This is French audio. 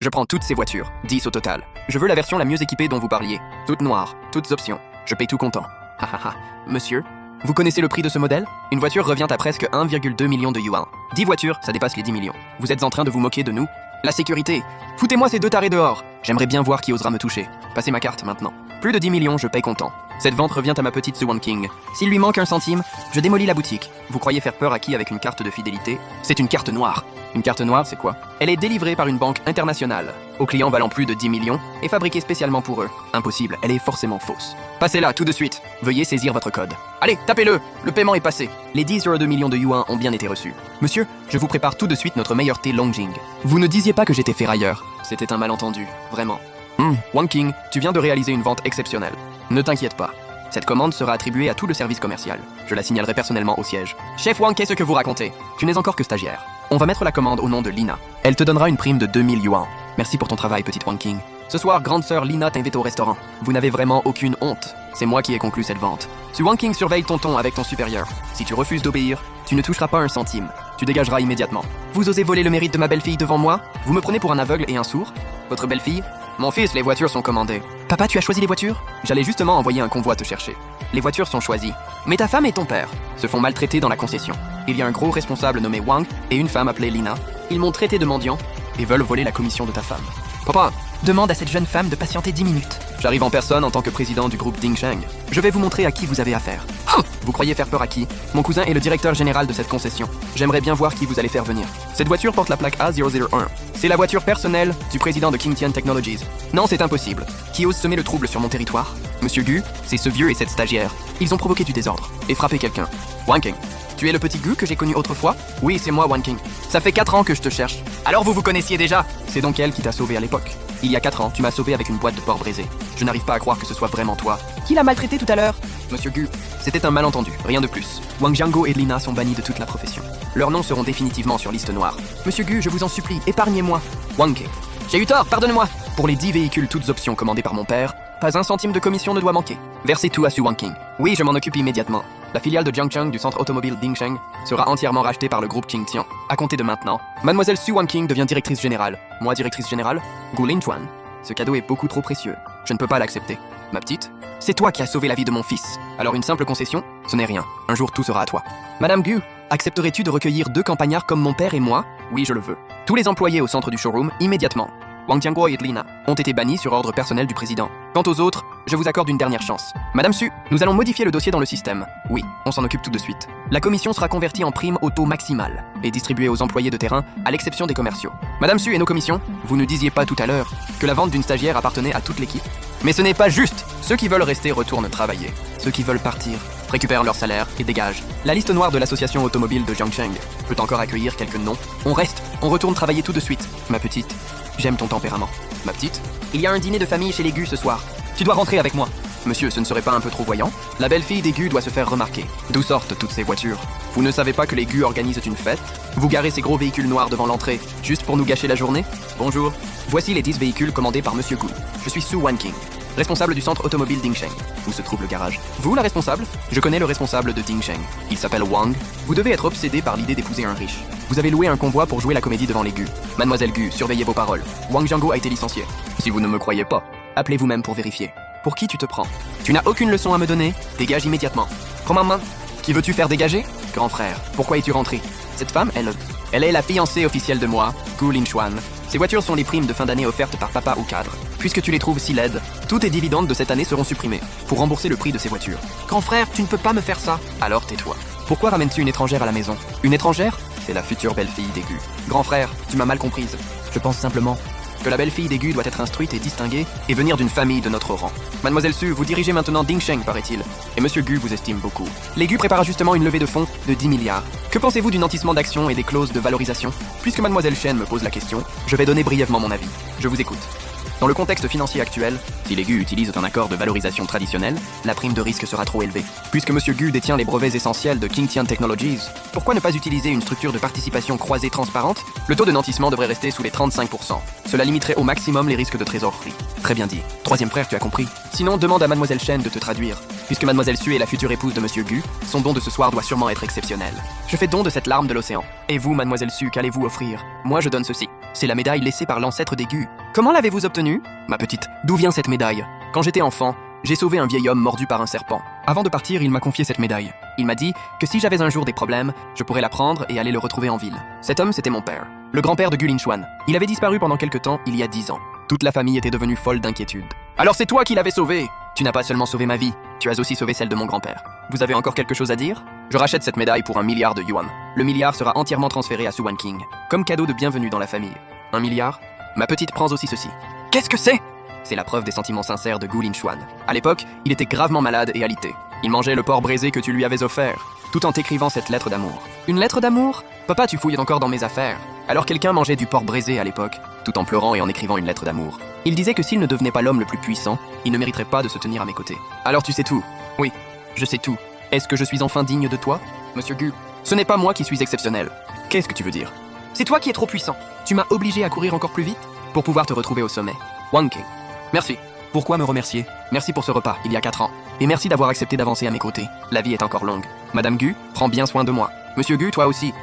Je prends toutes ces voitures, 10 au total. Je veux la version la mieux équipée dont vous parliez. Toutes noires, toutes options. Je paye tout comptant. Hahaha. Monsieur, vous connaissez le prix de ce modèle? Une voiture revient à presque 1,2 million de yuan. 10 voitures, ça dépasse les 10 millions. Vous êtes en train de vous moquer de nous? La sécurité. Foutez-moi ces deux tarés dehors. J'aimerais bien voir qui osera me toucher. Passez ma carte maintenant. Plus de 10 millions, je paye comptant. Cette vente revient à ma petite Su Wanking. S'il lui manque un centime, je démolis la boutique. Vous croyez faire peur à qui avec une carte de fidélité? C'est une carte noire. Une carte noire, c'est quoi? Elle est délivrée par une banque internationale, aux clients valant plus de 10 millions et fabriquée spécialement pour eux. Impossible, elle est forcément fausse. Passez là, tout de suite. Veuillez saisir votre code. Allez, tapez-le. Le paiement est passé. Les 10,2 millions de yuan ont bien été reçus. Monsieur, je vous prépare tout de suite notre meilleur thé Longjing. Vous ne disiez pas que j'étais ferrailleur. C'était un malentendu, vraiment. Wanking, tu viens de réaliser une vente exceptionnelle. Ne t'inquiète pas. Cette commande sera attribuée à tout le service commercial. Je la signalerai personnellement au siège. Chef Wang, qu'est-ce que vous racontez? Tu n'es encore que stagiaire. On va mettre la commande au nom de Lina. Elle te donnera une prime de 2000 yuan. Merci pour ton travail, petite Wanking. Ce soir, grande sœur Lina t'invite au restaurant. Vous n'avez vraiment aucune honte. C'est moi qui ai conclu cette vente. Su Wanking surveille ton ton avec ton supérieur. Si tu refuses d'obéir, tu ne toucheras pas un centime. Tu dégageras immédiatement. Vous osez voler le mérite de ma belle-fille devant moi? Vous me prenez pour un aveugle et un sourd? Votre belle-fille? Mon fils, les voitures sont commandées. Papa, tu as choisi les voitures? J'allais justement envoyer un convoi te chercher. Les voitures sont choisies. Mais ta femme et ton père se font maltraiter dans la concession. Il y a un gros responsable nommé Wang et une femme appelée Lina. Ils m'ont traité de mendiant et veulent voler la commission de ta femme. Papa, demande à cette jeune femme de patienter 10 minutes. J'arrive en personne en tant que président du groupe Dingsheng. Je vais vous montrer à qui vous avez affaire. Vous croyez faire peur à qui? Mon cousin est le directeur général de cette concession. J'aimerais bien voir qui vous allez faire venir. Cette voiture porte la plaque A001. C'est la voiture personnelle du président de Qingtian Technologies. Non, c'est impossible. Qui ose semer le trouble sur mon territoire? Monsieur Gu, c'est ce vieux et cette stagiaire. Ils ont provoqué du désordre et frappé quelqu'un. Wanking, tu es le petit Gu que j'ai connu autrefois? Oui, c'est moi, Wanking. Ça fait 4 ans que je te cherche. Alors vous vous connaissiez déjà? C'est donc elle qui t'a sauvé à l'époque. Il y a 4 ans, tu m'as sauvé avec une boîte de porc brisé. Je n'arrive pas à croire que ce soit vraiment toi. Qui l'a maltraité tout à l'heure? Monsieur Gu, c'était un malentendu, rien de plus. Wang Jiango et Lina sont bannis de toute la profession. Leurs noms seront définitivement sur liste noire. Monsieur Gu, je vous en supplie, épargnez-moi. Wanking, j'ai eu tort, pardonne-moi. Pour les 10 véhicules toutes options commandés par mon père, pas un centime de commission ne doit manquer. Versez tout à Su Wanking. Oui, je m'en occupe immédiatement. La filiale de Jiangcheng du centre automobile Dingsheng sera entièrement rachetée par le groupe Qingtian. À compter de maintenant, mademoiselle Su Wanking devient directrice générale. Moi, directrice générale? Gu Linchuan. Ce cadeau est beaucoup trop précieux. Je ne peux pas l'accepter. Ma petite, c'est toi qui as sauvé la vie de mon fils. Alors une simple concession, ce n'est rien. Un jour, tout sera à toi. Madame Gu, accepterais-tu de recueillir 2 campagnards comme mon père et moi? Oui, je le veux. Tous les employés au centre du showroom, immédiatement. Wang Jianguo et Lina ont été bannis sur ordre personnel du président. Quant aux autres, je vous accorde une dernière chance. Madame Su, nous allons modifier le dossier dans le système. Oui, on s'en occupe tout de suite. La commission sera convertie en prime au taux maximal et distribuée aux employés de terrain, à l'exception des commerciaux. Madame Su et nos commissions, vous ne disiez pas tout à l'heure que la vente d'une stagiaire appartenait à toute l'équipe? Mais ce n'est pas juste. Ceux qui veulent rester retournent travailler. Ceux qui veulent partir récupèrent leur salaire et dégagent. La liste noire de l'association automobile de Jiangcheng peut encore accueillir quelques noms. On reste, on retourne travailler tout de suite. Ma petite, j'aime ton tempérament. Ma petite, il y a un dîner de famille chez les Gu ce soir. Tu dois rentrer avec moi. Monsieur, ce ne serait pas un peu trop voyant? La belle-fille des Gu doit se faire remarquer. D'où sortent toutes ces voitures? Vous ne savez pas que les Gu organisent une fête? Vous garez ces gros véhicules noirs devant l'entrée, juste pour nous gâcher la journée? Bonjour. Voici les 10 véhicules commandés par Monsieur Gu. Je suis Su Wanking, responsable du centre automobile Dingsheng. Où se trouve le garage? Vous, la responsable? Je connais le responsable de Dingsheng. Il s'appelle Wang. Vous devez être obsédé par l'idée d'épouser un riche. Vous avez loué un convoi pour jouer la comédie devant les Gu. Mademoiselle Gu, surveillez vos paroles. Wang Jiango a été licencié. Si vous ne me croyez pas, appelez vous-même pour vérifier. Pour qui tu te prends? Tu n'as aucune leçon à me donner? Dégage immédiatement. Prends ma main. Qui veux-tu faire dégager? Grand frère, pourquoi es-tu rentré? Cette femme, elle est la fiancée officielle de moi, Gu Linchuan. Ces voitures sont les primes de fin d'année offertes par papa au cadre. Puisque tu les trouves si laides, tous tes dividendes de cette année seront supprimés pour rembourser le prix de ces voitures. Grand frère, tu ne peux pas me faire ça. Alors tais-toi. Pourquoi ramènes-tu une étrangère à la maison? Une étrangère? C'est la future belle-fille des Gu. Grand frère, tu m'as mal comprise. Je pense simplement que la belle-fille des Gu doit être instruite et distinguée et venir d'une famille de notre rang. Mademoiselle Su, vous dirigez maintenant Dingsheng, paraît-il. Et Monsieur Gu vous estime beaucoup. Les Gu préparent justement une levée de fonds de 10 milliards. Que pensez-vous du nantissement d'actions et des clauses de valorisation? Puisque Mademoiselle Chen me pose la question, je vais donner brièvement mon avis. Je vous écoute. Dans le contexte financier actuel, si les Gu utilisent un accord de valorisation traditionnel, la prime de risque sera trop élevée. Puisque Monsieur Gu détient les brevets essentiels de Qingtian Technologies, pourquoi ne pas utiliser une structure de participation croisée transparente? Le taux de nantissement devrait rester sous les 35%. Cela limiterait au maximum les risques de trésorerie. Très bien dit. Troisième frère, tu as compris. Sinon, demande à Mademoiselle Chen de te traduire. Puisque Mademoiselle Su est la future épouse de Monsieur Gu, son don de ce soir doit sûrement être exceptionnel. Je fais don de cette larme de l'océan. Et vous, Mademoiselle Su, qu'allez-vous offrir? Moi, je donne ceci. C'est la médaille laissée par l'ancêtre des Gu. Comment l'avez-vous obtenue? Ma petite, d'où vient cette médaille? Quand j'étais enfant, j'ai sauvé un vieil homme mordu par un serpent. Avant de partir, il m'a confié cette médaille. Il m'a dit que si j'avais un jour des problèmes, je pourrais la prendre et aller le retrouver en ville. Cet homme, c'était mon père, le grand-père de Gu Linchuan. Il avait disparu pendant quelque temps, il y a 10 ans. Toute la famille était devenue folle d'inquiétude. Alors c'est toi qui l'avais sauvé! Tu n'as pas seulement sauvé ma vie, tu as aussi sauvé celle de mon grand-père. Vous avez encore quelque chose à dire? Je rachète cette médaille pour 1 milliard de yuan. Le milliard sera entièrement transféré à Suwan King, comme cadeau de bienvenue dans la famille. 1 milliard? Ma petite, prends aussi ceci. Qu'est-ce que c'est? C'est la preuve des sentiments sincères de Gu Linchuan. À l'époque, il était gravement malade et alité. Il mangeait le porc braisé que tu lui avais offert, tout en t'écrivant cette lettre d'amour. Une lettre d'amour? Papa, tu fouilles encore dans mes affaires. Alors quelqu'un mangeait du porc braisé à l'époque, tout en pleurant et en écrivant une lettre d'amour. Il disait que s'il ne devenait pas l'homme le plus puissant, il ne mériterait pas de se tenir à mes côtés. Alors tu sais tout. Oui, je sais tout. Est-ce que je suis enfin digne de toi, Monsieur Gu? Ce n'est pas moi qui suis exceptionnel. Qu'est-ce que tu veux dire? C'est toi qui es trop puissant. Tu m'as obligé à courir encore plus vite pour pouvoir te retrouver au sommet. Wang King. Merci. Pourquoi me remercier? Merci pour ce repas, il y a 4 ans. Et merci d'avoir accepté d'avancer à mes côtés. La vie est encore longue. Madame Gu, prends bien soin de moi. Monsieur Gu, toi aussi.